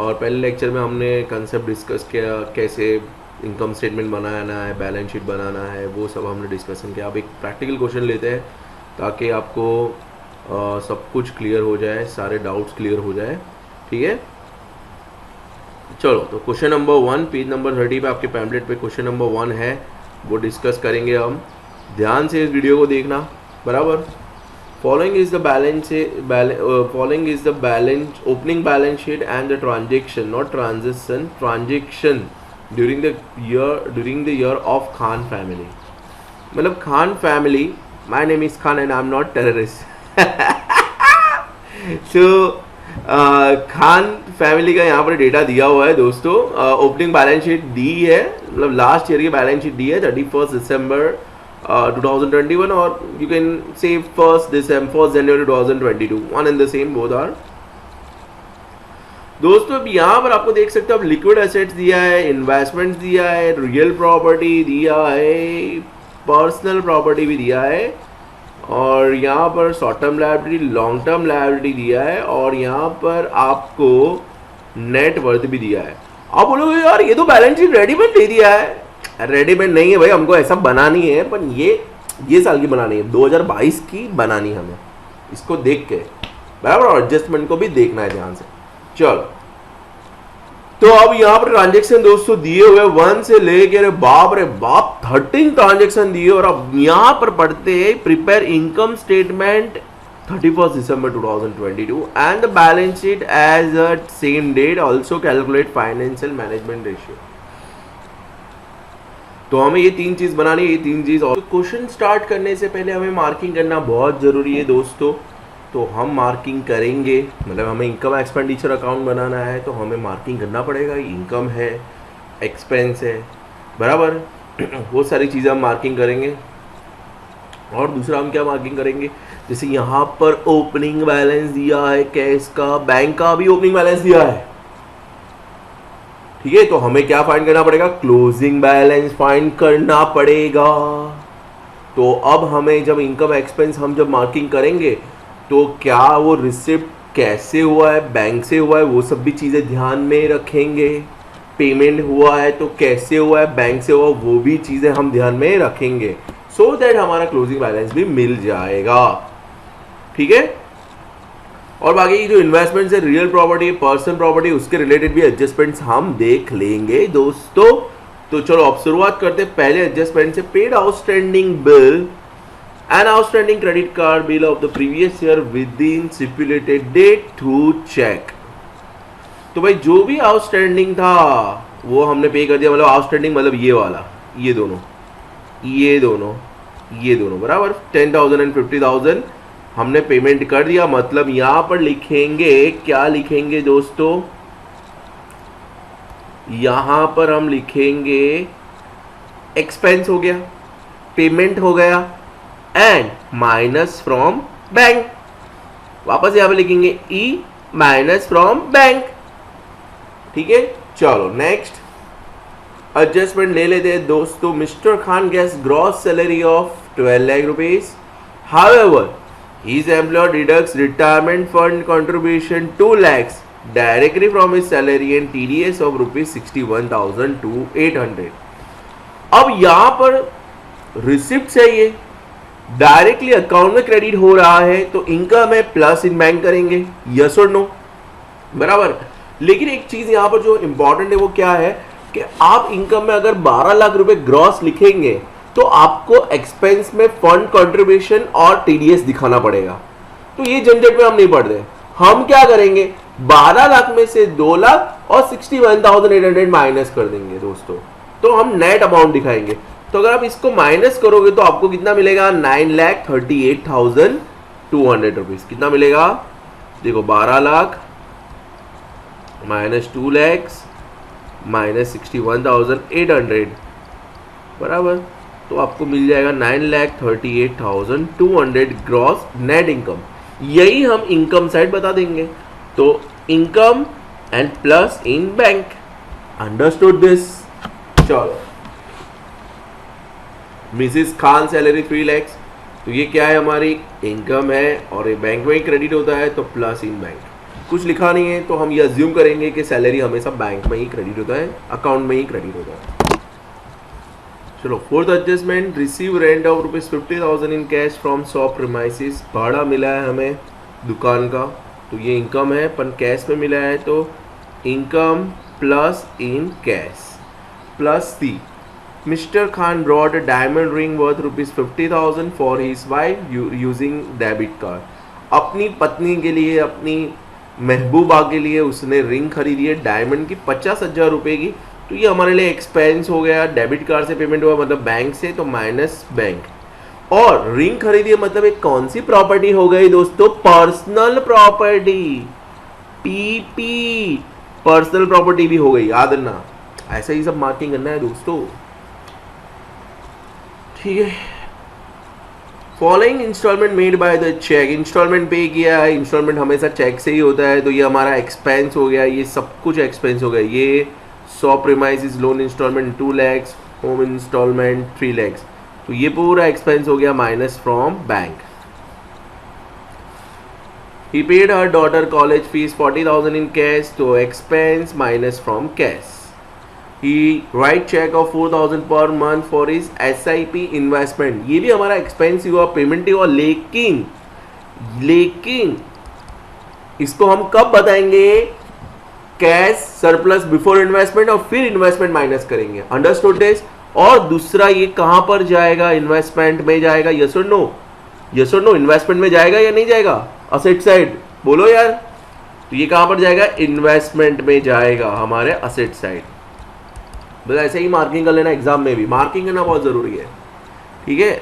और पहले लेक्चर में हमने कंसेप्ट डिस्कस किया, कैसे इनकम स्टेटमेंट बनाना है, बैलेंस शीट बनाना है, वो सब हमने डिस्कशन किया। अब एक प्रैक्टिकल क्वेश्चन लेते हैं ताकि आपको सब कुछ क्लियर हो जाए, सारे डाउट्स क्लियर हो जाए। ठीक है, चलो तो क्वेश्चन नंबर 1 पेज नंबर 30 पे आपके पैम्पलेट पे क्वेश्चन नंबर 1 है, वो डिस्कस करेंगे हम। ध्यान से इस वीडियो को देखना, बराबर। Following is the balance opening balance sheet and the transaction, not transaction, transaction during the year of Khan family. मतलब Khan family, my name is Khan and I am not terrorist. So Khan family का यहाँ पर डेटा दिया हुआ है दोस्तों। ओपनिंग बैलेंस शीट दी है, मतलब लास्ट ईयर की बैलेंस शीट दी है 31 दिसंबर 2021, और you can say 1 January 2022, one and the same, both are. दोस्तों अब यहाँ पर आपको देख सकते हो, अब लिक्विड एसेट्स दिया है, इन्वेस्टमेंट्स दिया है, रियल प्रॉपर्टी दिया है, पर्सनल प्रॉपर्टी भी दिया है, और यहाँ पर short term liability, long term liability दिया है, और यहाँ पर आपको नेट वर्थ भी दिया है। आप बोलोगे यार ये तो बैलेंस शीट रेडीमेड दे दिया है। रेडीमेड नहीं है भाई, हमको ऐसा बनानी है, पर ये साल की बनानी है, 2022 की बनानी है हमें, इसको देख के, बराबर, और एडजस्टमेंट को भी देखना है ध्यान से। चलो तो अब यहाँ पर ट्रांजेक्शन दोस्तों दिए हुए 1 से लेके, अरे बाप 13 ट्रांजेक्शन दिए, और अब यहाँ पर पढ़ते हैं prepare income statement 31 December 2022 and the balance sheet as a same date, also calculate financial management ratio. तो हमें ये 3 चीज बनानी है, ये 3 चीज। और क्वेश्चन स्टार्ट करने से पहले हमें मार्किंग करना बहुत जरूरी है दोस्तों। तो हम मार्किंग करेंगे, मतलब हमें इनकम एक्सपेंडिचर अकाउंट बनाना है तो हमें मार्किंग करना पड़ेगा, इनकम है, एक्सपेंस है, बराबर। वो सारी चीज़ें हम मार्किंग करेंगे। और दूसरा हम क्या मार्किंग करेंगे, जैसे यहाँ पर ओपनिंग बैलेंस दिया है कैश का, बैंक का भी ओपनिंग बैलेंस दिया है, ठीक है। तो हमें क्या फाइंड करना पड़ेगा, क्लोजिंग बैलेंस फाइंड करना पड़ेगा। तो अब हमें जब इनकम एक्सपेंस हम जब मार्किंग करेंगे तो क्या वो रिसिप्ट कैसे हुआ है, बैंक से हुआ है, वो सब भी चीज़ें ध्यान में रखेंगे। पेमेंट हुआ है तो कैसे हुआ है, बैंक से हुआ, वो भी चीज़ें हम ध्यान में रखेंगे, सो दैट हमारा क्लोजिंग बैलेंस भी मिल जाएगा, ठीक है। और बाकी जो इन्वेस्टमेंट्स है, रियल प्रॉपर्टी, पर्सनल प्रॉपर्टी, उसके रिलेटेड भी एडजस्टमेंट्स हम देख लेंगे दोस्तों। तो चलो अब शुरुआत करते हैं पहले एडजस्टमेंट से। Paid outstanding bill an outstanding credit card bill of the previous year within stipulated date to check। तो भाई जो भी आउटस्टैंडिंग था वो हमने पे कर दिया, मतलब आउटस्टैंडिंग मतलब ये वाला, ये दोनों बराबर 10,000 एंड 50,000 हमने पेमेंट कर दिया। मतलब यहां पर लिखेंगे, क्या लिखेंगे दोस्तों, यहां पर हम लिखेंगे एक्सपेंस हो गया, पेमेंट हो गया, एंड माइनस फ्रॉम बैंक। वापस यहां पे लिखेंगे ई माइनस फ्रॉम बैंक, ठीक है। चलो नेक्स्ट एडजस्टमेंट ले लेते हैं दोस्तों। Mister Khan gets gross salary of 12 lakh rupees, however his employer deducts retirement fund contribution 2 lakhs directly from his salary and TDS of ₹61,800। अब यहां पर रिसिप्ट चाहिए, डायरेक्टली अकाउंट में क्रेडिट हो रहा है तो इनकम है, प्लस इन बैंक करेंगे, यस और नो, बराबर। लेकिन एक चीज यहां पर जो इंपॉर्टेंट है वो क्या है कि आप इनकम में अगर 12 लाख रुपए ग्रॉस लिखेंगे तो आपको एक्सपेंस में फंड कंट्रीब्यूशन और टीडीएस दिखाना पड़ेगा। तो ये झंझट में हम नहीं पड़ रहे, हम क्या करेंगे, 12 लाख में से 2 लाख और 61,800 माइनस कर देंगे दोस्तों, तो हम नेट अमाउंट दिखाएंगे। तो अगर आप इसको माइनस करोगे तो आपको कितना मिलेगा, 9,38,200 रुपीज। कितना मिलेगा, देखो 12 लाख माइनस 2 lakhs माइनस 61,800 बराबर, तो आपको मिल जाएगा 9,38,200 ग्रॉस नेट इनकम। यही हम इनकम साइड बता देंगे, तो income and plus in bank, understood this. चलो मिसिस खान सैलरी 3 lakhs, तो ये क्या है, हमारी इनकम है और ये बैंक में ही क्रेडिट होता है तो प्लस इन बैंक। कुछ लिखा नहीं है तो हम ये अज्यूम करेंगे कि सैलरी हमेशा बैंक में ही क्रेडिट होता है, अकाउंट में ही क्रेडिट होता है। चलो fourth adjustment, receive rent of ₹50,000 in cash from shop premises. भाड़ा मिला है हमें दुकान का, तो ये इनकम है, पर कैश में मिला है तो income plus in cash. Plus C, mister Khan brought a diamond ring worth ₹50,000 for his wife using debit card. अपनी पत्नी के लिए, अपनी महबूबा के लिए उसने रिंग खरीदी है डायमंड की 50,000 रुपये की, तो ये हमारे लिए एक्सपेंस हो गया। डेबिट कार्ड से पेमेंट हुआ मतलब बैंक से, तो माइनस बैंक। और रिंग खरीदी है मतलब एक कौन सी प्रॉपर्टी हो गई दोस्तों? Personal property, PP, personal property भी हो गई, याद रखना। ऐसा ही सब मार्किंग करना है दोस्तों, ठीक है। Following instalment made by the cheque, instalment pay किया है, इंस्टॉलमेंट हमेशा चेक से ही होता है, तो ये हमारा एक्सपेंस हो गया, ये सब कुछ एक्सपेंस हो गया। ये shop premises loan instalment 2 lakhs, home instalment 3 lakhs, तो ये पूरा एक्सपेंस हो गया minus from bank. He paid her daughter college fees 40,000 in cash, तो expense minus from cash. He write check of 4,000 per month for his SIP investment, ये भी हमारा expense हुआ, पेमेंट ही हुआ, लेकिन इसको हम कब बताएंगे? कैश सरप्लस बिफोर इन्वेस्टमेंट और फिर इन्वेस्टमेंट माइनस करेंगे, अंडरस्टूड दिस। और दूसरा ये कहां पर जाएगा? इन्वेस्टमेंट में जाएगा, यस और नो? यस और नो, इन्वेस्टमेंट में जाएगा या नहीं जाएगा? असेट साइड बोलो यार, तो ये कहां पर जाएगा? इन्वेस्टमेंट में जाएगा, हमारे असेट साइड। बस ऐसे ही मार्किंग कर लेना, एग्जाम में भी मार्किंग करना बहुत जरूरी है, ठीक है।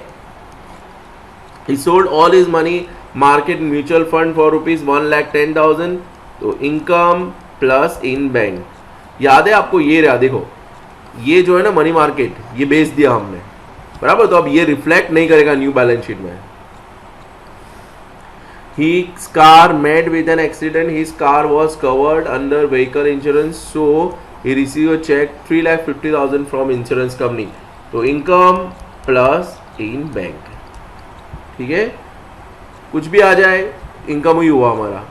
He sold all his money market mutual fund for ₹1,10,000, तो इनकम प्लस इन बैंक। याद है आपको? ये रहा, देखो ये जो है ना मनी मार्केट, ये बेच दिया हमने, बराबर, तो अब ये रिफ्लेक्ट नहीं करेगा न्यू बैलेंस शीट में। His car met with an accident, his car was covered under vehicle insurance, so he received a check 3,50,000 from insurance company, तो इनकम प्लस इन बैंक, ठीक है। कुछ भी आ जाए, इनकम ही हुआ हमारा।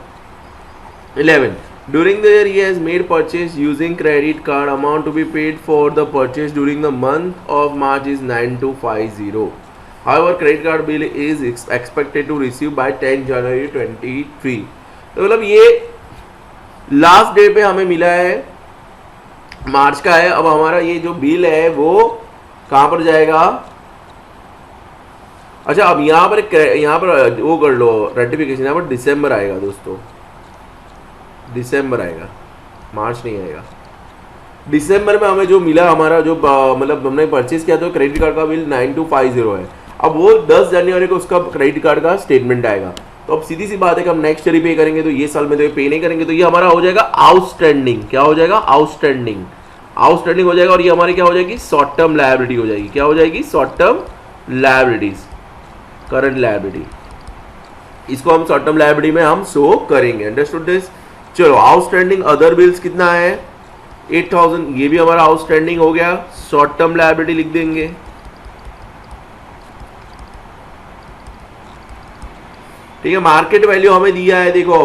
11, during the year he has made purchase using credit card, amount to be paid for the purchase during the month of March is 9250. However, credit card bill is expected to receive by 10 January 23. तो मतलब ये last day पे हमें मिला है, मार्च का है। अब हमारा ये जो बिल है वो कहां पर जाएगा? अच्छा, अब यहाँ पर वो कर लो रेटिफिकेशन, यहाँ पर दिसंबर आएगा दोस्तों, दिसंबर आएगा, मार्च नहीं आएगा। दिसंबर में हमें जो मिला, हमारा जो मतलब हमने परचेज किया तो क्रेडिट कार्ड का बिल 9250 है। अब वो 10 जनवरी को उसका क्रेडिट कार्ड का स्टेटमेंट आएगा, तो अब सीधी सी बात है कि हम नेक्स्ट ईयर ही पे करेंगे, तो ये साल में तो ये पे नहीं करेंगे, तो ये हमारा हो जाएगा आउटस्टैंडिंग। क्या हो जाएगा? आउटस्टैंडिंग, आउटस्टैंडिंग हो जाएगा। और ये हमारी क्या हो जाएगी? शॉर्ट टर्म लायबिलिटी हो जाएगी। क्या हो जाएगी? Short term liabilities, current liability, इसको हम शॉर्ट टर्म लायबिलिटी में हम शो करेंगे, अंडरस्टूड दिस। चलो, आउटस्टैंडिंग अदर बिल्स कितना है? 8,000, ये भी हमारा आउटस्टैंडिंग हो गया, शॉर्ट टर्म लायबिलिटी लिख देंगे। ठीक है, मार्केट वैल्यू हमें दिया है, देखो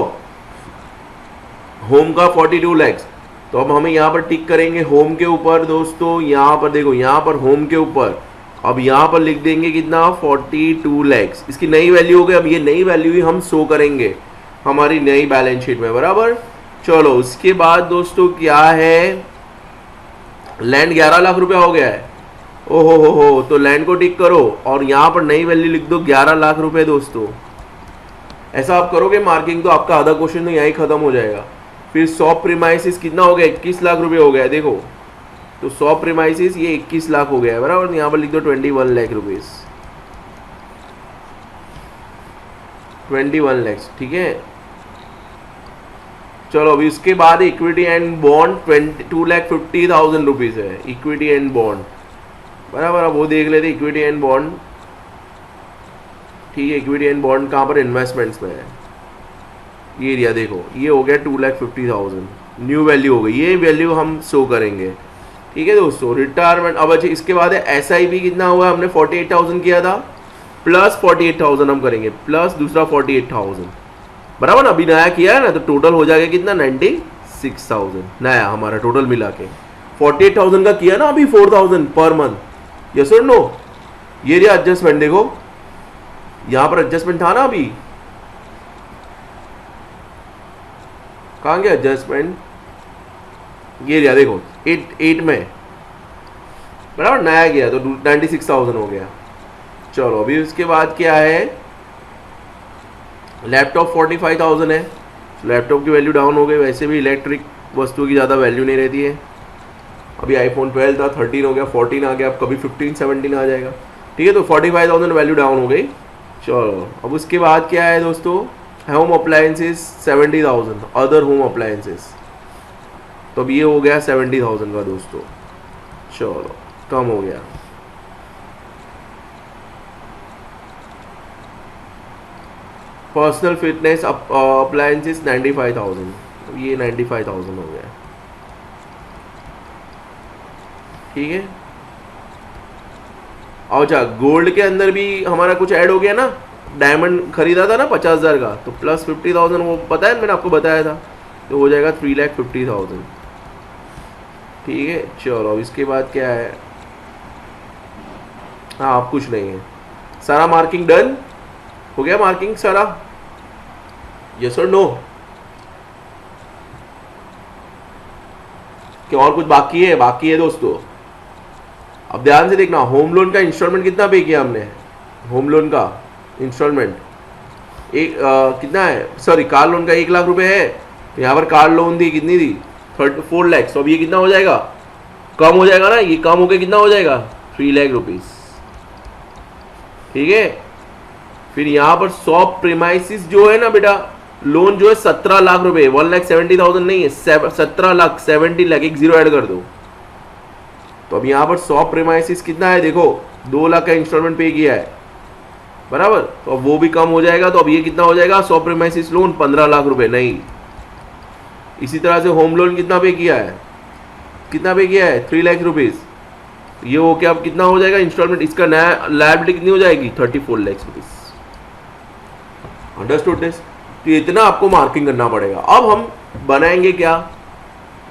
होम का 42 लाख, तो अब हमें यहां पर टिक करेंगे होम के ऊपर दोस्तों। यहां पर देखो, यहां पर होम के ऊपर अब यहां पर लिख देंगे कितना? 42 लाख। इसकी नई वैल्यू हो गई, अब ये नई वैल्यू ही हम शो करेंगे हमारी नई बैलेंस शीट में, बराबर। चलो, उसके बाद दोस्तों क्या है? लैंड 11 लाख रुपया हो गया है। ओहो हो, तो लैंड को टिक करो और यहां पर नई वैल्यू लिख दो 11 लाख रुपए दोस्तों। ऐसा आप करोगे मार्किंग तो आपका आधा क्वेश्चन तो यहीं खत्म हो जाएगा। फिर शॉप प्रीमाइसिस कितना हो गया? 21 लाख रुपए हो गया, देखो, तो शॉप प्रीमाइसिस ये 21 लाख हो गया है, बराबर। यहाँ पर लिख दो 21 लाख रुपीज, 21 लाख, ठीक है। चलो, अभी उसके बाद इक्विटी एंड बॉन्ड 2,50,000 रुपीज है, इक्विटी एंड बॉन्ड, बराबर। अब वो देख लेते, इक्विटी एंड बॉन्ड, ठीक है। इक्विटी एंड बॉन्ड कहाँ पर? इन्वेस्टमेंट्स में है, ये एरिया देखो, ये हो गया 2,50,000, न्यू वैल्यू हो गई, ये वैल्यू हम शो करेंगे, ठीक है दोस्तों। रिटायरमेंट, अब अच्छा इसके बाद है SIP कितना हुआ? हमने 48,000 किया था, प्लस 48,000 हम करेंगे, प्लस दूसरा 48,000, बराबर ना, अभी नया किया है ना, तो टोटल हो जाएगा कितना 96,000 नया हमारा टोटल मिला के। 48,000 का किया ना अभी 4,000 पर मंथ, यस और नो। ये रहा एडजस्टमेंट, देखो यहां पर एडजस्टमेंट था ना अभी, कहां गया एडजस्टमेंट, ये रहा देखो 8 में, बराबर नया गया तो 96,000 हो गया। चलो अभी उसके बाद क्या है, लैपटॉप 45,000 है, लैपटॉप की वैल्यू डाउन हो गई, वैसे भी इलेक्ट्रिक वस्तुओं की ज़्यादा वैल्यू नहीं रहती है। अभी आईफोन 12 था, 13 हो गया, 14 आ गया, अब कभी 15 17 आ जाएगा, ठीक है। तो 45,000 वैल्यू डाउन हो गई। चलो अब उसके बाद क्या है दोस्तों, home appliances 70,000, other home appliances, तो अब ये हो गया 70,000 का दोस्तों। चलो कम हो गया। पर्सनल फिटनेस अप्लायंसेस 95,000, ये 95,000 हो गया, ठीक है। अच्छा गोल्ड के अंदर भी हमारा कुछ ऐड हो गया ना, डायमंड खरीदा था ना 50,000 का, तो प्लस 50,000 वो पता है मैंने आपको बताया था, तो हो जाएगा 3,50,000, ठीक है। चलो अब इसके बाद क्या है, हाँ अब कुछ नहीं है, सारा मार्किंग डन हो गया, मार्किंग सारा, यस और नो, क्या और कुछ बाकी है, बाकी है दोस्तों। अब ध्यान से देखना, होम लोन का इंस्टॉलमेंट कितना पे किया हमने, होम लोन का इंस्टॉलमेंट एक कितना है, सॉरी कार लोन का 1 लाख रुपए है, तो यहाँ पर कार लोन दी कितनी दी 34 लाख, तो अब ये कितना हो जाएगा, कम हो जाएगा ना, ये कम होकर कितना हो जाएगा 3 लाख रुपीज, ठीक है। फिर यहाँ पर शॉप प्रीमाइसिस जो है ना बेटा, लोन जो है 17 लाख रुपए, 1,70,000 नहीं है, 17 लाख, 70 लाख, एक जीरो ऐड कर दो। तो अब यहाँ पर शॉप प्रीमाइसिस कितना है, देखो 2 लाख का इंस्टॉलमेंट पे किया है, बराबर, तो अब वो भी कम हो जाएगा, तो अब ये कितना हो जाएगा, शॉप प्रीमाइसिस लोन 15 लाख रुपए नहीं। इसी तरह से होम लोन कितना पे किया है, कितना पे किया है 3 लाख रुपीज, ये हो क्या, अब कितना हो जाएगा इंस्टॉलमेंट, इसका नया लायबिलिटी कितनी हो जाएगी 34 लाख रुपीज, अंडरस्टूड दिस। तो इतना आपको मार्किंग करना पड़ेगा। अब हम बनाएंगे क्या,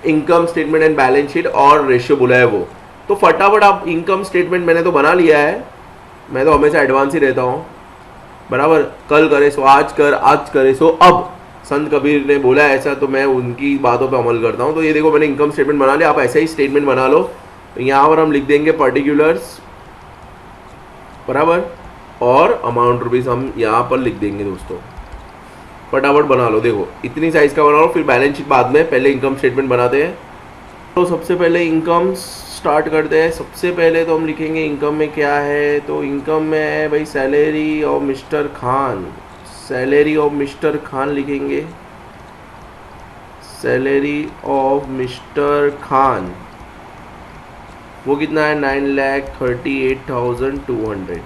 income statement and balance sheet, और रेशियो बोला है वो, तो फटाफट आप इनकम स्टेटमेंट मैंने तो बना लिया है, मैं तो हमेशा एडवांस ही रहता हूँ, बराबर, कल करे सो आज कर, आज करे सो अब, संत कबीर ने बोला ऐसा, तो मैं उनकी बातों पे अमल करता हूँ। तो ये देखो मैंने इनकम स्टेटमेंट बना लिया, आप ऐसा ही स्टेटमेंट बना लो। तो यहाँ पर हम लिख देंगे पर्टिकुलर्स, बराबर, और अमाउंट रुपीज हम यहाँ पर लिख देंगे दोस्तों, फटाफट बना लो। देखो इतनी साइज का बना लो, फिर बैलेंस शीट बाद में, पहले इनकम स्टेटमेंट बनाते हैं। तो सबसे पहले इनकम स्टार्ट करते हैं। सबसे पहले तो हम लिखेंगे इनकम में क्या है, तो इनकम में है भाई salary of mister Khan, salary of mister Khan लिखेंगे, सैलरी ऑफ मिस्टर खान, वो कितना है 9,38,200।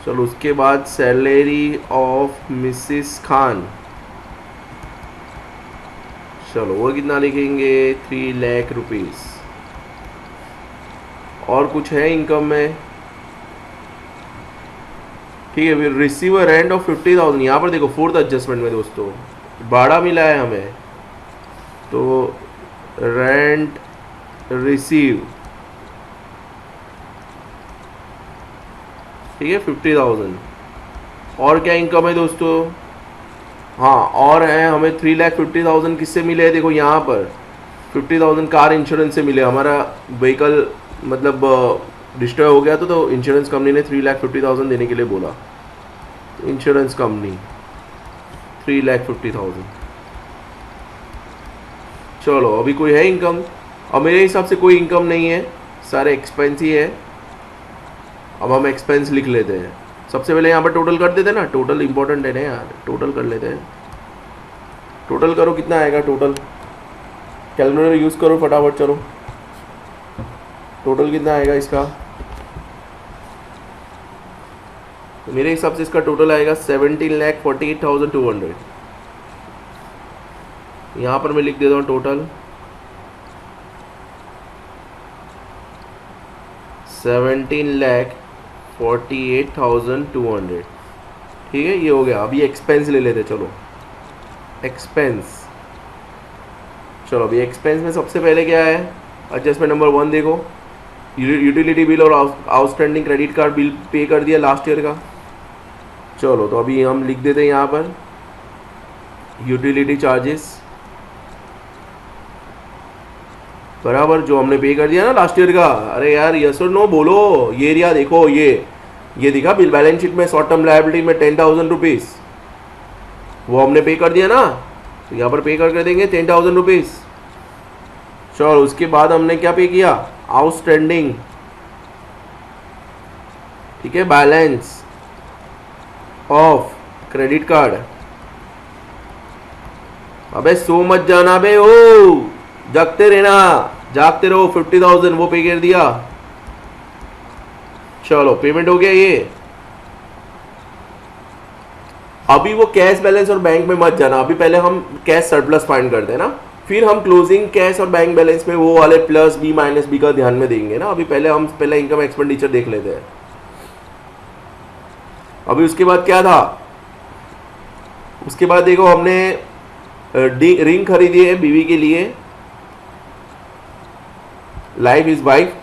चलो उसके बाद सैलरी ऑफ मिसिस खान, चलो वो कितना लिखेंगे 3 लाख रुपीज। और कुछ है इनकम में, ठीक है। फिर रिसीवर रेंट ऑफ 50,000, यहाँ पर देखो फोर्थ एडजस्टमेंट में दोस्तों भाड़ा मिला है हमें, तो रेंट रिसीव, ठीक है 50,000। और क्या इनकम है दोस्तों, हाँ और है हमें 3,50,000 किससे मिले हैं, देखो यहाँ पर 50,000 कार इंश्योरेंस से मिले, हमारा व्हीकल मतलब डिस्ट्रॉय हो गया तो इंश्योरेंस कंपनी ने 3,50,000 देने के लिए बोला, इंश्योरेंस कंपनी 3,50,000। चलो अभी कोई है इनकम, और मेरे हिसाब से कोई इनकम नहीं है, सारे एक्सपेंस ही है। अब हम एक्सपेंस लिख लेते हैं, सबसे पहले यहाँ पर टोटल कर देते हैं ना, टोटल इंपॉर्टेंट है ना यार, टोटल कर लेते हैं। टोटल करो कितना आएगा टोटल, कैलकुलेटर यूज़ करो फटाफट, चलो टोटल कितना आएगा इसका, तो मेरे हिसाब से इसका टोटल आएगा 17,48,200। यहाँ पर मैं लिख देता हूँ टोटल 17,48,200, ठीक है। ये हो गया। अभी एक्सपेंस ले लेते, चलो एक्सपेंस। चलो अभी एक्सपेंस में सबसे पहले क्या है, एडजस्टमेंट नंबर 1 देखो, यूटिलिटी बिल और outstanding credit card bill pay कर दिया लास्ट ईयर का। चलो तो अभी हम लिख देते हैं यहाँ पर यूटिलिटी चार्जेस बराबर जो हमने पे कर दिया ना लास्ट ईयर का। अरे यार यस और नो बोलो। ये एरिया देखो, ये दिखा बिल बैलेंस शीट में शॉर्ट टर्म लायबिलिटी में 10,000 रुपीज़, वो हमने पे कर दिया ना, तो यहाँ पर पे कर देंगे 10,000 रुपीज़। चलो उसके बाद हमने क्या पे किया, आउटस्टैंडिंग, ठीक है, बैलेंस ऑफ क्रेडिट कार्ड। अबे सो मत जाना बे, ओ जागते रहना, जागते रहो। 50,000 वो पे कर दिया। चलो पेमेंट हो गया ये। अभी वो कैश बैलेंस और बैंक में मत जाना, अभी पहले हम कैश सरप्लस फाइंड करते हैं ना, फिर हम क्लोजिंग कैश और बैंक बैलेंस में वो वाले प्लस बी माइनस बी का ध्यान में देंगे ना। अभी पहले हम इनकम एक्सपेंडिचर देख लेते हैं। अभी उसके बाद क्या था, उसके बाद देखो हमने रिंग खरीदी है बीवी के लिए, लाइफ इज वाइफ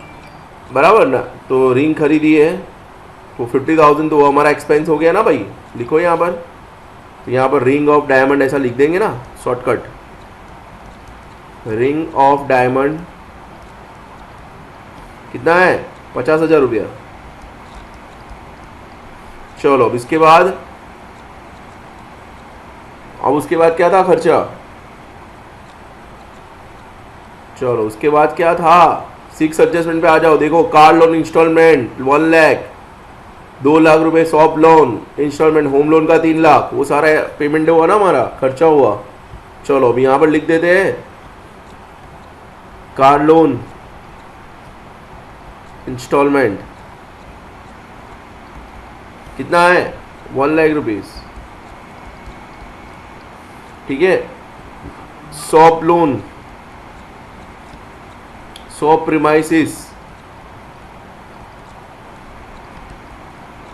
बराबर ना, तो रिंग खरीदी है तो 50,000 तो वो हमारा एक्सपेंस हो गया ना भाई। लिखो यहाँ पर, तो यहाँ पर रिंग ऑफ डायमंड ऐसा लिख देंगे ना शॉर्टकट, रिंग ऑफ डायमंड कितना है 50,000 रुपया। चलो अब इसके बाद, अब उसके बाद क्या था खर्चा, चलो उसके बाद क्या था, 6 एडजस्टमेंट पे आ जाओ। देखो car loan instalment 1 lakh, 2 lakh रुपए shop loan instalment, home loan का 3 लाख, वो सारा पेमेंट हुआ ना हमारा, खर्चा हुआ। चलो अभी यहाँ पर लिख देते हैं कार लोन इंस्टॉलमेंट कितना है 1 लाख रुपीज, ठीक है। Shop loan, shop premises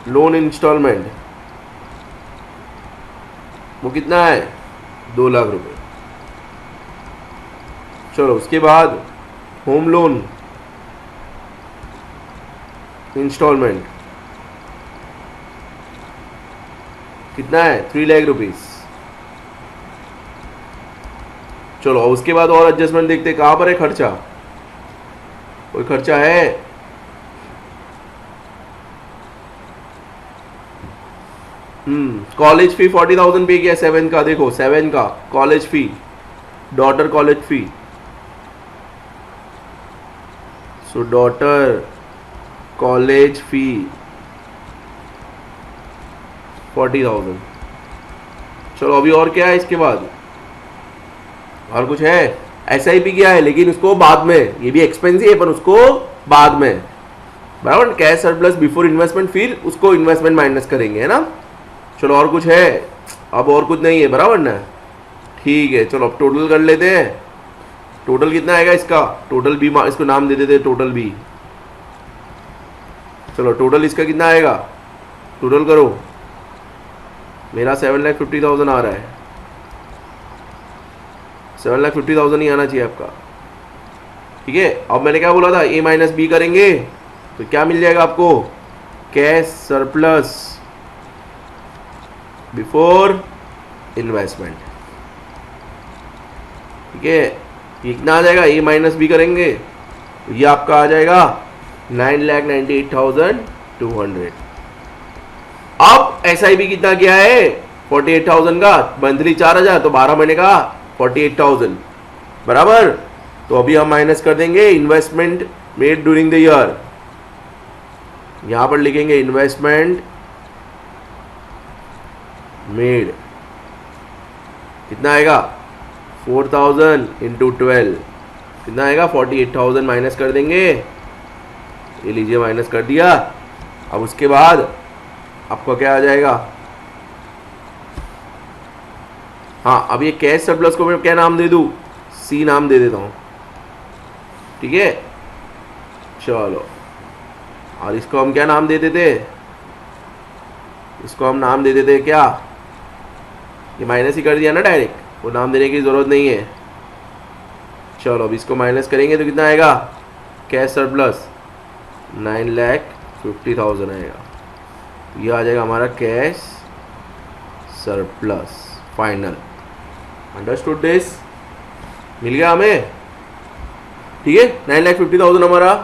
loan instalment वो कितना है 2 लाख रुपए। चलो उसके बाद होम लोन इंस्टॉलमेंट कितना है 3 लाख रुपीज। चलो उसके बाद और एडजस्टमेंट देखते हैं कहां पर है खर्चा, कोई खर्चा है, कॉलेज फी 40,000 पे किया 7 का, देखो 7 का college fee, daughter college fee, so daughter college fee 40,000। चलो अभी और क्या है इसके बाद, और कुछ है, SIP किया है लेकिन उसको बाद में, ये भी एक्सपेंस ही है पर उसको बाद में बराबर, कैश सरप्लस बिफोर इन्वेस्टमेंट, फिर उसको इन्वेस्टमेंट माइनस करेंगे, है ना। चलो और कुछ है, अब और कुछ नहीं है बराबर ना, ठीक है। चलो अब टोटल कर लेते हैं, टोटल कितना आएगा इसका, टोटल बी, इसको नाम दे देते हैं टोटल बी। चलो टोटल इसका कितना आएगा, टोटल करो, मेरा 7,50,000 आ रहा है, 7,50,000 ही आना चाहिए आपका, ठीक है। अब मैंने क्या बोला था, A माइनस बी करेंगे तो क्या मिल जाएगा आपको, कैश सरप्लस बिफोर इन्वेस्टमेंट, ठीक है। ये कितना आ जाएगा, A माइनस बी करेंगे तो ये आपका आ जाएगा 9,98,200। अब SIP कितना किया है 48,000 का, मंथली 4,000, तो 12 महीने का 48,000 बराबर। तो अभी हम माइनस कर देंगे investment made during the year, यहां पर लिखेंगे इन्वेस्टमेंट मेड, कितना आएगा 4,000 इंटू 12 कितना आएगा 48,000, माइनस कर देंगे, ये लीजिए माइनस कर दिया। अब उसके बाद आपका क्या आ जाएगा, हाँ अब ये कैश सरप्लस को मैं क्या नाम दे दूं, C नाम दे देता हूं, ठीक है। चलो और इसको हम क्या नाम दे देते, इसको हम नाम दे देते क्या, ये माइनस ही कर दिया ना डायरेक्ट, वो नाम देने की ज़रूरत नहीं है। चलो अब इसको माइनस करेंगे तो कितना आएगा, कैश सरप्लस 9,50,000 आएगा। ये आ जाएगा हमारा cash surplus final. Understood this? मिल गया हमें, ठीक है। 9,50,000 हमारा,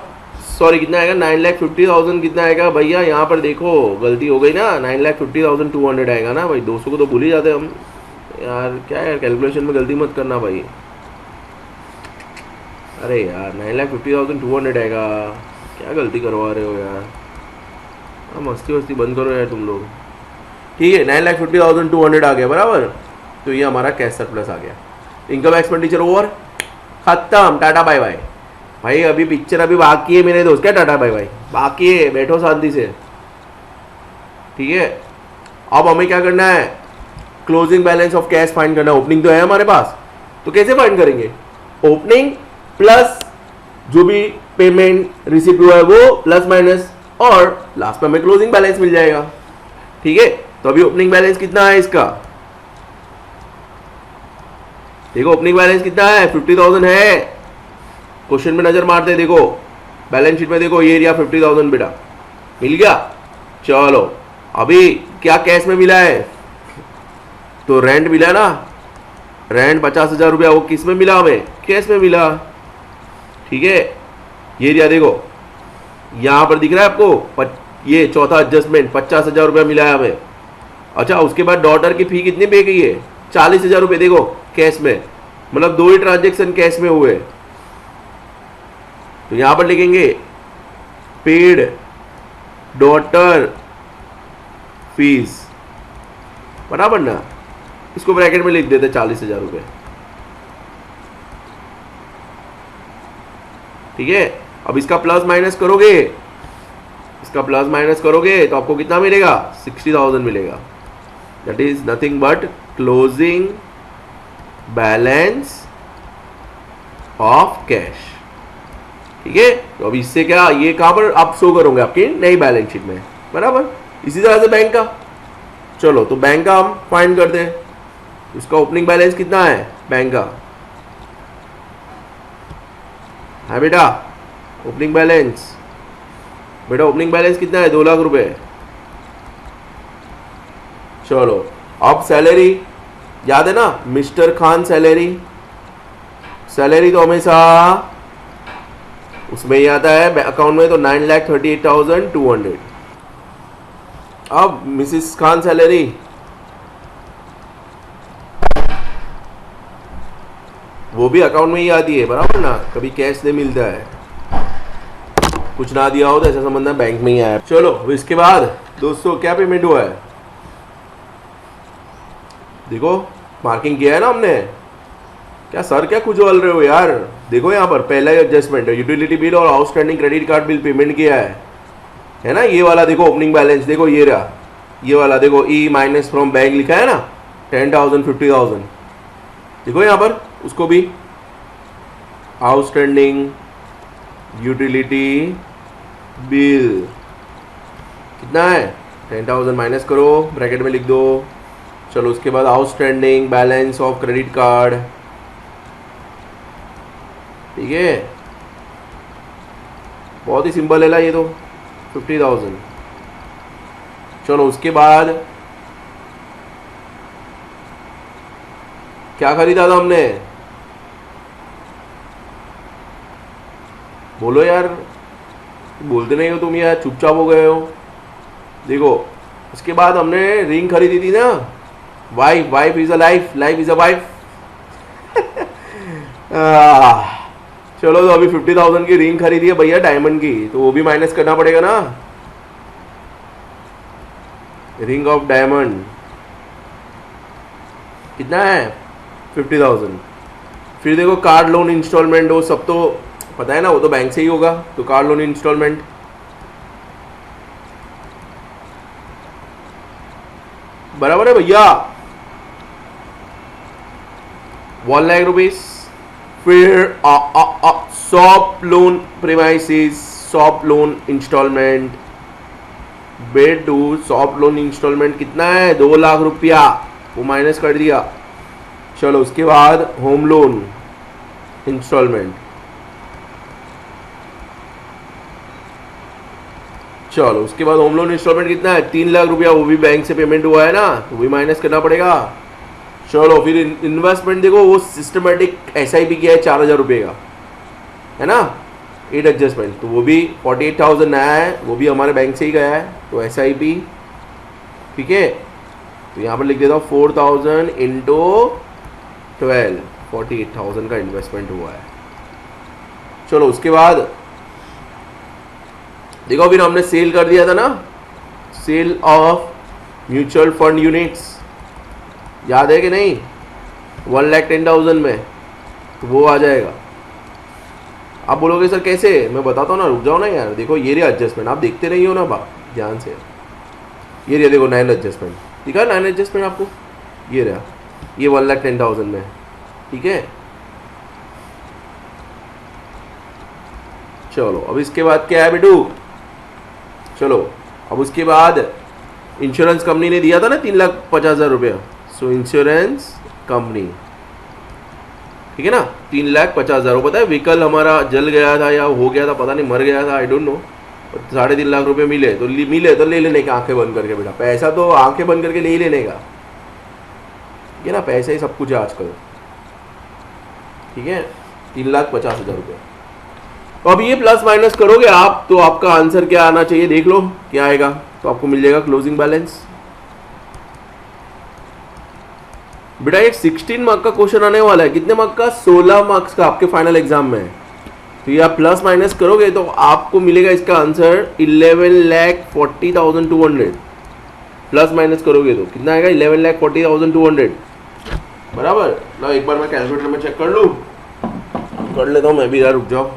सॉरी कितना आएगा, 9,50,000 कितना आएगा भैया, यहाँ पर देखो गलती हो गई ना, 9,50,200 आएगा ना भाई। 200 को तो भूल ही जाते हम यार, क्या यार कैलकुलेशन में गलती मत करना भाई। अरे यार 9,50,200 आएगा, क्या गलती करवा रहे हो यार। हाँ मस्ती वस्ती बंद करो यार तुम लोग, ठीक है। 9,50,200 आ गया बराबर। तो ये हमारा कैश सरप्लस आ गया। इनकम एक्सपेंडिचर ओवर, खत्म, टाटा बाय बाय। भाई अभी पिक्चर अभी बाकी है मेरे दोस्त, क्या टाटा बाय बाय बाकी है, बैठो शांति से, ठीक है। अब हमें क्या करना है, closing balance of cash find करना है। ओपनिंग तो है हमारे पास, तो कैसे फाइंड करेंगे, ओपनिंग प्लस जो भी पेमेंट रिसीव हुआ है वो प्लस माइनस, और लास्ट में हमें क्लोजिंग बैलेंस मिल जाएगा, ठीक है। तो अभी ओपनिंग बैलेंस कितना है इसका, देखो ओपनिंग बैलेंस कितना है, 50,000 है। क्वेश्चन में नजर मारते देखो, बैलेंस शीट में देखो, ये एरिया 50,000 बेटा मिल गया। चलो अभी क्या कैश में मिला है, तो रेंट मिला ना, रेंट 50,000 रुपया, वो किस में मिला हमें, कैश में मिला, ठीक है। ये एरिया देखो यहां पर दिख रहा है आपको, ये चौथा एडजस्टमेंट 50,000 रुपया मिला है हमें। अच्छा उसके बाद डॉटर की फी कितनी पे गई है, 40,000 रुपये, देखो कैश में, मतलब 2 ही ट्रांजेक्शन कैश में हुए। तो यहां पर लिखेंगे पेड डॉटर फीस, बराबर ना, इसको ब्रैकेट में लिख देते 40,000 रुपये, ठीक है। अब इसका प्लस माइनस करोगे, इसका प्लस माइनस करोगे तो आपको कितना मिलेगा, 60,000 मिलेगा। That is nothing but closing balance of cash, ठीक है। तो अब इससे क्या, ये कहां पर आप शो करोगे, आपकी नई बैलेंस शीट में, बराबर। इसी तरह से बैंक का, चलो तो बैंक का हम फाइंड करते हैं। उसका ओपनिंग बैलेंस कितना है बैंक का, है बेटा ओपनिंग बैलेंस, बेटा ओपनिंग बैलेंस कितना है, 2 लाख रुपए। चलो अब सैलरी याद है ना, मिस्टर खान सैलरी, सैलरी तो हमेशा उसमें ही आता है अकाउंट में, तो 9,38,200। अब मिसिस खान सैलरी, वो भी अकाउंट में ही आती है, बराबर ना, कभी कैश नहीं मिलता है, कुछ ना दिया हो तो ऐसा समझना बैंक में ही आया। चलो इसके बाद दोस्तों क्या पेमेंट हुआ है, देखो मार्किंग किया है ना हमने। क्या सर क्या खुजवाल रहे हो यार, देखो यहाँ पर पहला ही एडजस्टमेंट है, यूटिलिटी बिल और outstanding credit card bill payment किया है ना, ये वाला देखो ओपनिंग बैलेंस, देखो ये रहा, ये वाला देखो ई माइनस फ्रॉम बैंक लिखा है ना, 10,000 50,000, देखो यहाँ पर उसको भी आउटस्टैंडिंग यूटिलिटी बिल कितना है, 10,000 माइनस करो, ब्रैकेट में लिख दो। चलो उसके बाद outstanding balance of credit card, ठीक है, बहुत ही सिंपल है ना ये तो, 50,000। चलो उसके बाद क्या खरीदा था हमने, बोलो यार, बोलते नहीं हो तुम यार, चुपचाप हो गए हो। देखो उसके बाद हमने रिंग खरीदी थी ना, wife, wife is a life, life is a wife. चलो तो अभी 50,000 की रिंग खरीदी है भैया डायमंड की, तो वो भी माइनस करना पड़ेगा ना, रिंग ऑफ डायमंड कितना है, 50,000। फिर देखो कार्ड लोन इंस्टॉलमेंट, वो सब तो पता है ना, वो तो बैंक से ही होगा, तो कार्ड लोन इंस्टॉलमेंट बराबर है भैया, 1 लाख रुपीज। फिर shop loan premises, shop loan instalment, बेड टू शॉप लोन इंस्टॉलमेंट कितना है, 2 लाख रुपया, वो माइनस कर दिया। चलो उसके बाद होम लोन इंस्टॉलमेंट, चलो उसके बाद होम लोन इंस्टॉलमेंट कितना है 3 लाख रुपया, वो भी बैंक से पेमेंट हुआ है ना, तो वही माइनस करना पड़ेगा। चलो फिर इन्वेस्टमेंट देखो, वो सिस्टमेटिक SIP किया है 4,000 रुपये का, है ना, 8 एडजस्टमेंट, तो वो भी 48,000 नया है, वो भी हमारे बैंक से ही गया है, तो SIP ठीक है। तो यहाँ पर लिख देता हूँ 4,000 इंटू 12, 48,000 का इन्वेस्टमेंट हुआ है। चलो उसके बाद देखो फिर हमने सेल कर दिया था ना, sale of mutual fund units, याद है कि नहीं, 1,10,000 में, तो वो आ जाएगा। आप बोलोगे सर कैसे, मैं बताता हूँ ना, रुक जाओ ना यार, देखो ये रहा एडजस्टमेंट, आप देखते नहीं हो ना ध्यान से, ये रहा देखो 9 एडजस्टमेंट, ठीक है 9 एडजस्टमेंट आपको, ये रहा, ये 1,10,000 में, ठीक है। चलो अब इसके बाद क्या है बेटू, चलो अब उसके बाद इंश्योरेंस कंपनी ने दिया था ना 3,50,000 रुपया, सो इंश्योरेंस कंपनी, ठीक है ना, 3,50,000। पता है व्हीकल हमारा जल गया था या हो गया था, पता नहीं, मर गया था, आई डोंट नो, 3.5 लाख रुपए मिले तो ले लेने का, आंखें बंद करके बेटा, पैसा तो आंखें बंद करके नहीं लेने का, ये ना पैसा ही सब कुछ है आजकल, ठीक है, 3,50,000 रुपये। तो अब ये प्लस माइनस करोगे आप, तो आपका आंसर क्या आना चाहिए, देख लो क्या आएगा, तो आपको मिल जाएगा क्लोजिंग बैलेंस। बेटा एक 16 मार्क का क्वेश्चन आने वाला है, कितने मार्क का, 16 मार्क्स का आपके फाइनल एग्जाम में, तो ये आप प्लस माइनस करोगे तो आपको मिलेगा इसका आंसर 11,40,200, प्लस माइनस करोगे तो कितना आएगा, 11,40,200, बराबर। लो एक बार मैं कैलकुलेटर में चेक कर लूँ, कर लेता हूँ मैं भी यार, रुक जाओ,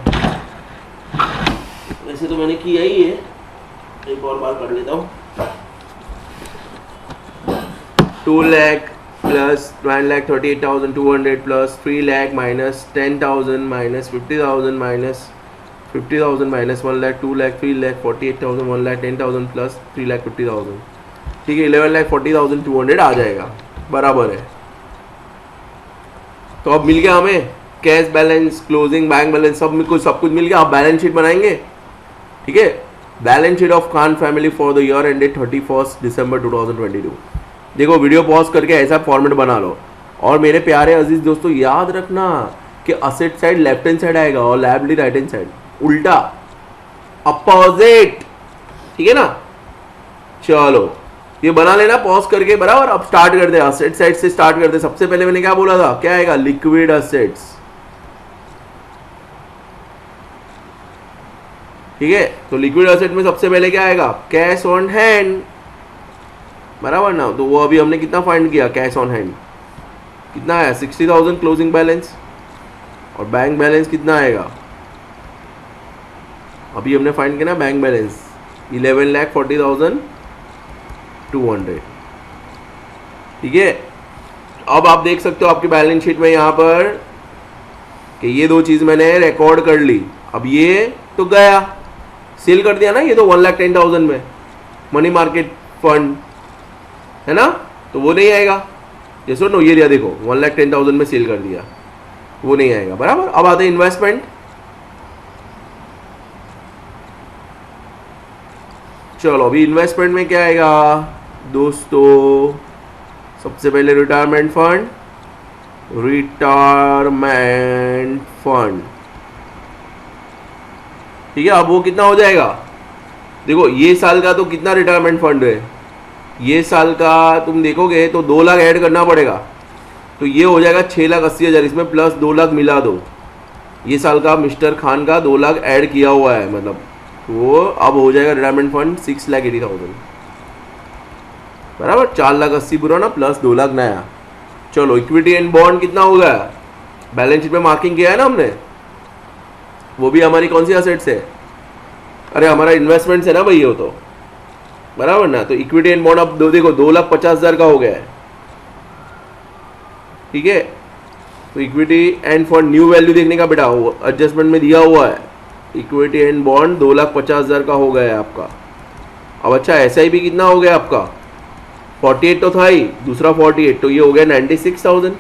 वैसे तो मैंने किया ही है, एक और बार कर लेता हूँ। 2 lakh plus 9,38,200 plus 3 lakh minus 10,000 minus 50,000 minus 50,000 minus 1 lakh 2 lakh 3 lakh 48,000 1 lakh 10,000 plus 3 lakh 50,000, ठीक है, 11,40,200 आ जाएगा, बराबर है। तो अब मिल गया हमें cash balance, closing bank balance, सब कुछ मिल गया। अब बैलेंस शीट बनाएंगे, ठीक है, balance sheet of Khan family for the year ended 31 December 2022। देखो वीडियो पॉज करके ऐसा फॉर्मेट बना लो, और मेरे प्यारे अजीज दोस्तों याद रखना कि asset side left hand side आएगा और लायबिलिटी राइट हैंड साइड, उल्टा अपोजिट, ठीक है ना। चलो ये बना लेना पॉज करके, बराबर। अब स्टार्ट करते हैं, असेट साइड से स्टार्ट करते हैं। सबसे पहले मैंने क्या बोला था, क्या आएगा, लिक्विड असेट्स, ठीक है। तो लिक्विड असेट में सबसे पहले क्या आएगा, कैश ऑन हैंड, बराबर ना। तो वो अभी हमने कितना फाइंड किया, कैश ऑन हैंड कितना आया 60,000 क्लोजिंग बैलेंस, और बैंक बैलेंस कितना आएगा, अभी हमने फाइंड किया ना बैंक बैलेंस 11,40,200, ठीक है। अब आप देख सकते हो आपकी बैलेंस शीट में यहाँ पर कि ये दो चीज मैंने रिकॉर्ड कर ली। अब ये तो गया, सेल कर दिया ना, ये तो 1,10,000 में मनी मार्केट फंड है ना, तो वो नहीं आएगा। जैसे नो ये दिया देखो 1,10,000 में सेल कर दिया, वो नहीं आएगा, बराबर। अब आते हैं इन्वेस्टमेंट। चलो अभी इन्वेस्टमेंट में क्या आएगा दोस्तों, सबसे पहले रिटायरमेंट फंड, ठीक है। अब वो कितना हो जाएगा, देखो ये साल का तो कितना रिटायरमेंट फंड है, ये साल का तुम देखोगे तो 2 लाख ऐड करना पड़ेगा, तो ये हो जाएगा 6,80,000, इसमें प्लस 2 लाख मिला दो। ये साल का मिस्टर खान का 2 लाख ऐड किया हुआ है, मतलब वो अब हो जाएगा रिटायरमेंट फंड 6,80,000, बराबर। 4,80,000 पुराना प्लस 2 लाख नया। चलो इक्विटी एंड बॉन्ड कितना हो गया, बैलेंस शीट में मार्किंग किया है ना हमने, वो भी हमारी कौन सी असेट्स है, अरे हमारा इन्वेस्टमेंट्स है ना भाई, वो तो बराबर ना। तो इक्विटी एंड बॉन्ड अब देखो 2,50,000 का हो गया है, ठीक है। तो equity end fund new value देखने का बेटा, वो एडजस्टमेंट में दिया हुआ है, इक्विटी एंड बॉन्ड 2,50,000 का हो गया है आपका। अब अच्छा SIP कितना हो गया आपका, 48 तो था ही, दूसरा 48, तो ये हो गया 96,000,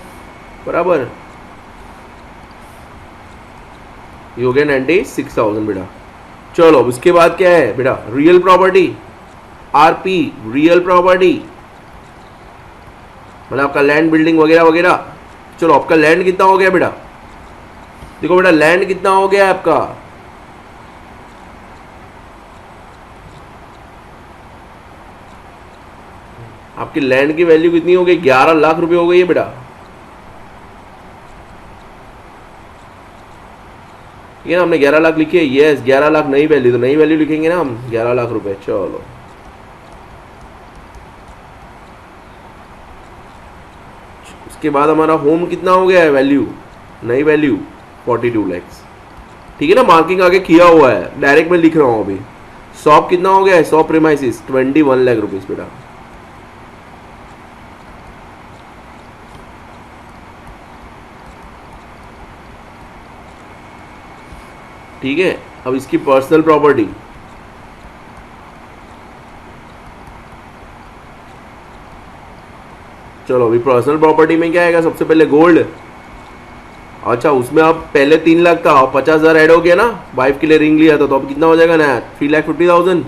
बराबर, ये हो गया 96,000 बेटा। चलो अब उसके बाद क्या है बेटा, real property, RP real property, मतलब आपका लैंड बिल्डिंग वगैरह वगैरह। चलो आपका लैंड कितना हो गया बेटा, देखो बेटा लैंड कितना हो गया आपका, आपकी लैंड की वैल्यू कितनी हो गई, 11 लाख रुपए हो गई है बेटा। ठीक है ना, हमने 11 लाख लिखी है, यस 11 लाख नई वैल्यू, तो नई वैल्यू लिखेंगे ना हम 11 लाख रुपए। चलो उसके बाद हमारा होम कितना हो गया है वैल्यू, नई वैल्यू 42 लैक्स। ठीक है ना, मार्किंग आगे किया हुआ है, डायरेक्ट मैं लिख रहा हूं अभी। शॉप कितना हो गया है, शॉप प्रीमाइसिस 21 लाख रुपीज बेटा। ठीक है, अब इसकी पर्सनल प्रॉपर्टी, चलो अभी पर्सनल प्रॉपर्टी में क्या आएगा, सबसे पहले गोल्ड। अच्छा उसमें अब पहले 3 लाख था, और 50,000 ऐड हो गया ना, वाइफ के लिए रिंग लिया था, तो अब कितना हो जाएगा ना, 3,50,000।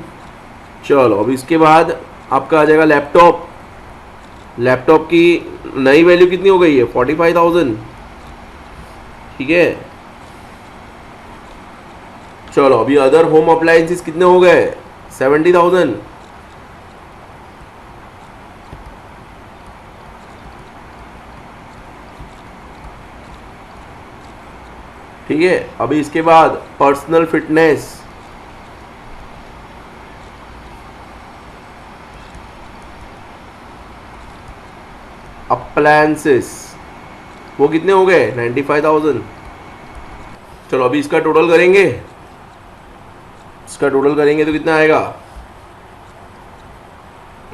चलो अब इसके बाद आपका आ जाएगा लैपटॉप। लैपटॉप की नई वैल्यू कितनी हो गई है, 45,000। ठीक है, चलो अभी अदर होम अप्लायंसेस कितने हो गए, 70,000। ठीक है, अभी इसके बाद पर्सनल फिटनेस, अप्लायंसेस, वो कितने हो गए, 95,000। चलो अभी इसका टोटल करेंगे, इसका टोटल करेंगे तो कितना आएगा,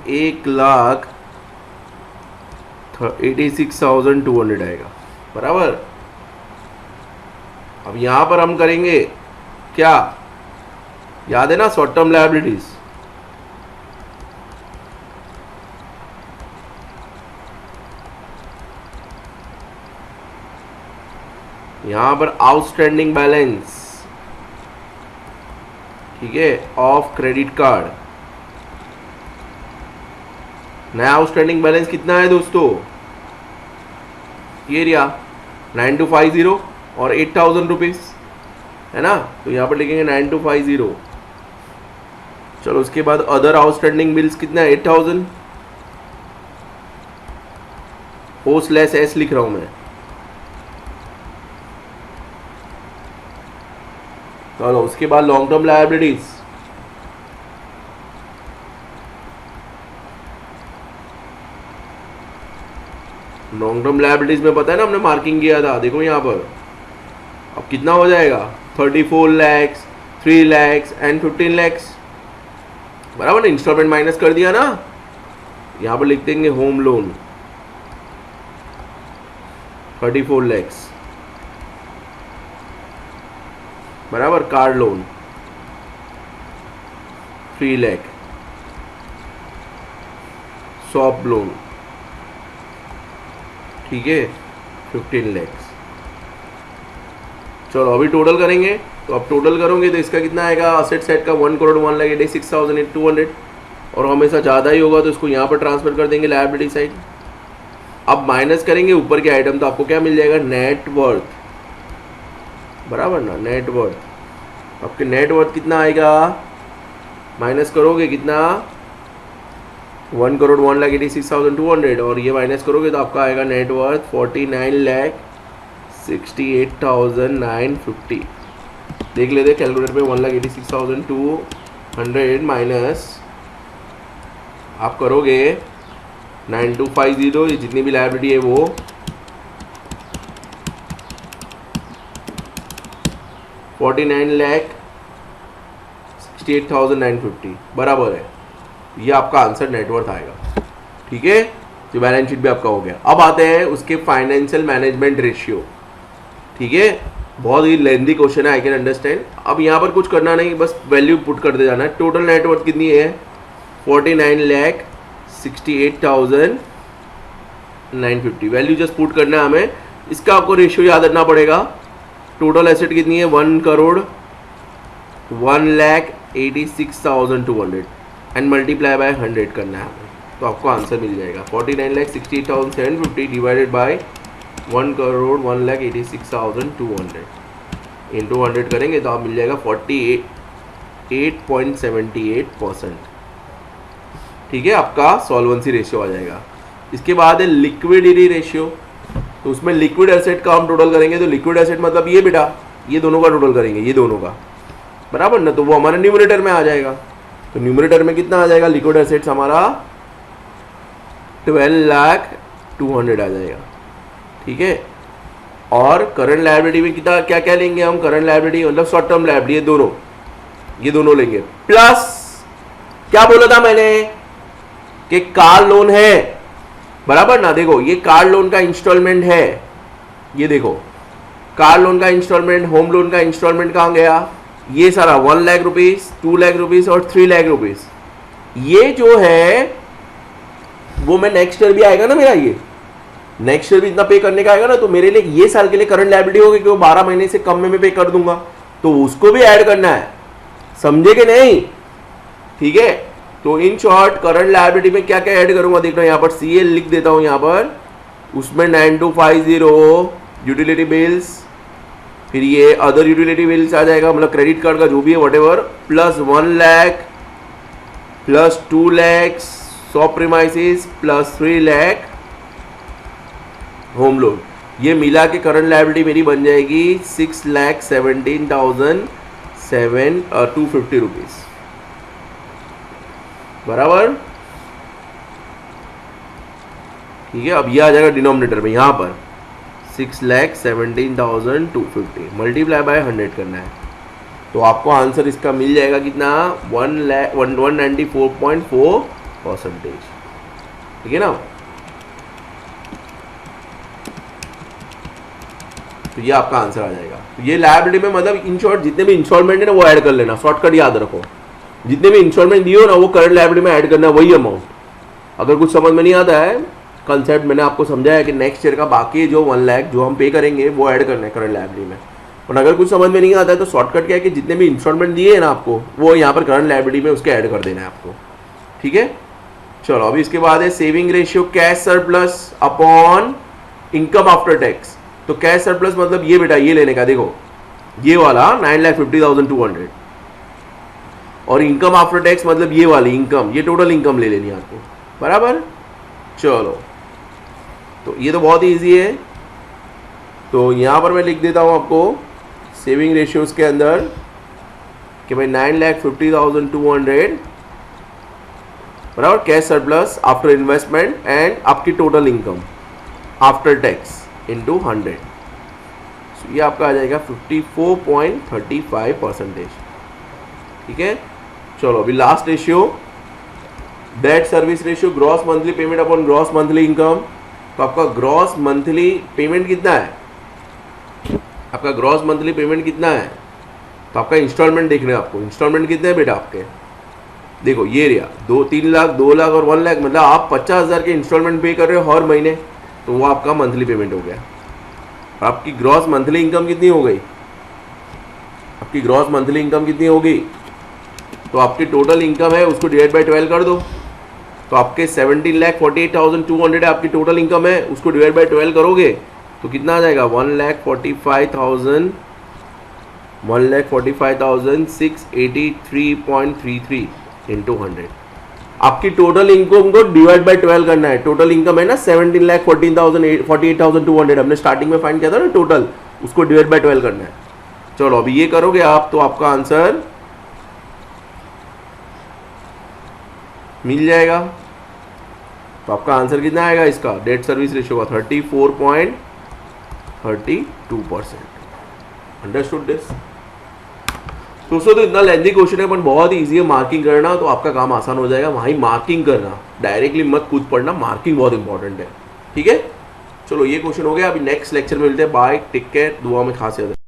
1,86,200 आएगा बराबर। अब यहां पर हम करेंगे क्या, याद है ना, शॉर्ट टर्म लायबिलिटीज। यहां पर आउटस्टैंडिंग बैलेंस, ठीक है, ऑफ क्रेडिट कार्ड। नया आउटस्टैंडिंग बैलेंस कितना है दोस्तों, ये रिया 9250 और 8,000 रुपीज है ना, तो यहां पर लिखेंगे 9250। चलो उसके बाद अदर आउटस्टैंडिंग बिल्स कितना है, 8,000, ओ स्लैश एस लिख रहा हूं मैं। चलो उसके बाद long term liabilities, long term liabilities में पता है ना हमने मार्किंग किया था, देखो यहां पर अब कितना हो जाएगा, 34 लैक्स, 3 लैक्स एंड 15 लैक्स बराबर ना, इंस्टॉलमेंट माइनस कर दिया ना। यहां पर लिख देंगे होम लोन 34 लैक्स बराबर, car loan 3 lakh, shop loan, ठीक है 15 लैक्स। चलो अभी टोटल करेंगे, तो अब टोटल करोगे तो इसका कितना आएगा, असेट सेट का 1,01,86,200, और हमेशा ज़्यादा ही होगा तो इसको यहाँ पर ट्रांसफर कर देंगे लायबिलिटी साइड। अब माइनस करेंगे ऊपर के आइटम, तो आपको क्या मिल जाएगा, नेट वर्थ बराबर ना, नेट वर्थ। आपके नेट वर्थ कितना आएगा, माइनस करोगे कितना, 1,01,86,200, और ये माइनस करोगे तो आपका आएगा नेट वर्थ 49,68,950। देख लेते कैलकुलेटर पे, 1,86,200 माइनस आप करोगे 9250, ये जितनी भी लायबिलिटी है वो 49,68,950 बराबर है। ये आपका आंसर नेटवर्थ आएगा। ठीक है, तो बैलेंस शीट भी आपका हो गया। अब आते हैं उसके फाइनेंशियल मैनेजमेंट रेशियो। ठीक है, बहुत ही लेंथी क्वेश्चन है, आई कैन अंडरस्टैंड। अब यहाँ पर कुछ करना नहीं, बस वैल्यू पुट करते जाना है। टोटल नेटवर्थ कितनी है, 49,68,950। वैल्यू जस्ट पुट करना है हमें, इसका आपको रेशियो याद रखना पड़ेगा। टोटल एसेट कितनी है 1 करोड़ 1,86,200 एंड मल्टीप्लाई बाय 100 करना है हमें, तो आपको आंसर मिल जाएगा 49,68,750 डिवाइडेड बाय 1 करोड़ 1,86,200 इंटू 100 करेंगे तो आप मिल जाएगा 48.78%। ठीक है, आपका सॉल्वेंसी रेशियो आ जाएगा। इसके बाद है लिक्विडिटी रेशियो। तो उसमें लिक्विड एसेट का हम टोटल करेंगे, तो लिक्विड एसेट मतलब ये बेटा, ये दोनों का टोटल करेंगे, ये दोनों का बराबर ना, तो वो हमारे न्यूमरेटर में आ जाएगा। तो न्यूमरेटर में कितना आ जाएगा लिक्विड एसेट्स हमारा 12,02,000 आ जाएगा। ठीक है, और करंट लायबिलिटी में कितना क्या क्या लेंगे हम, करंट लायबिलिटी मतलब शॉर्ट टर्म लायबिलिटी, ये दोनों लेंगे, प्लस क्या बोला था मैंने कि कार लोन है बराबर ना। देखो ये कार लोन का इंस्टॉलमेंट है, ये देखो कार लोन का इंस्टॉलमेंट, होम लोन का इंस्टॉलमेंट कहाँ गया, ये सारा 1 लाख रुपीज 2 लाख रुपीज और 3 लाख रुपीज। ये जो है वो मैं नेक्स्ट ईयर भी आएगा ना मेरा, ये नेक्स्ट ईयर भी इतना पे करने का आएगा ना, तो मेरे लिए ये साल के लिए करंट लायबिलिटी होगी कि वो 12 महीने से कम में मैं पे कर दूंगा, तो उसको भी ऐड करना है, समझे कि नहीं। ठीक है, तो इन शॉर्ट करंट लायबिलिटी में क्या क्या ऐड करूंगा देखना, यहाँ पर सीएल लिख देता हूं यहाँ पर, उसमें 9250 यूटिलिटी बिल्स, फिर ये अदर यूटिलिटी बिल्स आ जाएगा, मतलब क्रेडिट कार्ड का जो भी है whatever, plus 1 lakh plus 2 lakh shop premises plus 3 lakh home loan. ये मिला के करंट लायबिलिटी मेरी बन जाएगी 6,17,250 रुपीज बराबर। ठीक है, अब ये आ जाएगा डिनोमिनेटर में, यहाँ पर 6,17,250 मल्टीप्लाई बाय 100 करना है, तो आपको आंसर इसका मिल जाएगा कितना 194.4%। ठीक है ना, तो ये आपका आंसर आ जाएगा। तो ये लायबिलिटी में मतलब इन शॉर्ट जितने भी इंस्टॉलमेंट है ना वो ऐड कर लेना, शॉर्टकट याद रखो, जितने भी इंस्टॉलमेंट दिए हो ना वो करंट लायबिलिटी में ऐड करना है वही अमाउंट। अगर कुछ समझ में नहीं आता है कंसेप्ट, मैंने आपको समझाया कि नेक्स्ट ईयर का बाकी जो 1 लाख जो हम पे करेंगे वो ऐड करना है करंट लायबिलिटी में। और अगर कुछ समझ में नहीं आता है तो शॉर्टकट क्या है कि जितने भी इंस्टॉलमेंट दिए हैं ना आपको वो यहाँ पर करंट लायबिलिटी में उसके ऐड कर देना है आपको। ठीक है, चलो अभी इसके बाद है saving ratio cash surplus upon income after tax. तो कैश सरप्लस मतलब ये बेटा ये लेने का, देखो ये वाला 9,50,200 और इनकम आफ्टर टैक्स मतलब ये वाली इनकम, ये टोटल इनकम ले लेनी है आपको बराबर। चलो तो ये तो बहुत ही ईजी है, तो यहाँ पर मैं लिख देता हूँ आपको सेविंग रेशियोज के अंदर कि भाई 9,50,200 बराबर cash surplus after investment and आपकी total income after tax into 100, ये आपका आ जाएगा 54.35%। ठीक है, चलो अभी last ratio debt service ratio, gross monthly payment upon gross monthly income. तो आपका ग्रॉस मंथली पेमेंट कितना है, आपका ग्रॉस मंथली पेमेंट कितना है, तो आपका इंस्टॉलमेंट देखना है आपको, इंस्टॉलमेंट कितने हैं बेटा आपके, देखो ये रिया 3 लाख 2 लाख और 1 लाख, मतलब आप 50,000 के इंस्टॉलमेंट पे कर रहे हो हर महीने, तो वो आपका मंथली पेमेंट हो गया। आपकी ग्रॉस मंथली इनकम कितनी हो गई, आपकी ग्रॉस मंथली इनकम कितनी होगी, तो आपकी टोटल इनकम है उसको डिवाइड बाय 12 कर दो, तो आपके 17,48,200 आपकी टोटल इनकम है, उसको डिवाइड बाय 12 करोगे तो कितना आ जाएगा 1,45,683.33 इंटू 100। आपकी टोटल इनकम को डिवाइड बाय 12 करना है। टोटल इनकम है ना 17,48,200 हमने स्टार्टिंग में फाइंड किया था ना टोटल, उसको डिवाइड बाय 12 करना है। चलो अभी ये करोगे आप तो आपका आंसर मिल जाएगा। तो आपका आंसर कितना आएगा इसका डेट सर्विस रेशियो का 34.32%। अंडरस्टूड दिस दोस्तों? तो इतना लेंथी क्वेश्चन है पर बहुत ही ईजी है मार्किंग करना, तो आपका काम आसान हो जाएगा। वहीं मार्किंग करना, डायरेक्टली मत खुद पढ़ना, मार्किंग बहुत इंपॉर्टेंट है। ठीक है, चलो ये क्वेश्चन हो गया। अभी नेक्स्ट लेक्चर में मिलते हैं। बाय, टेक केयर, दुआ में खास याद रखना।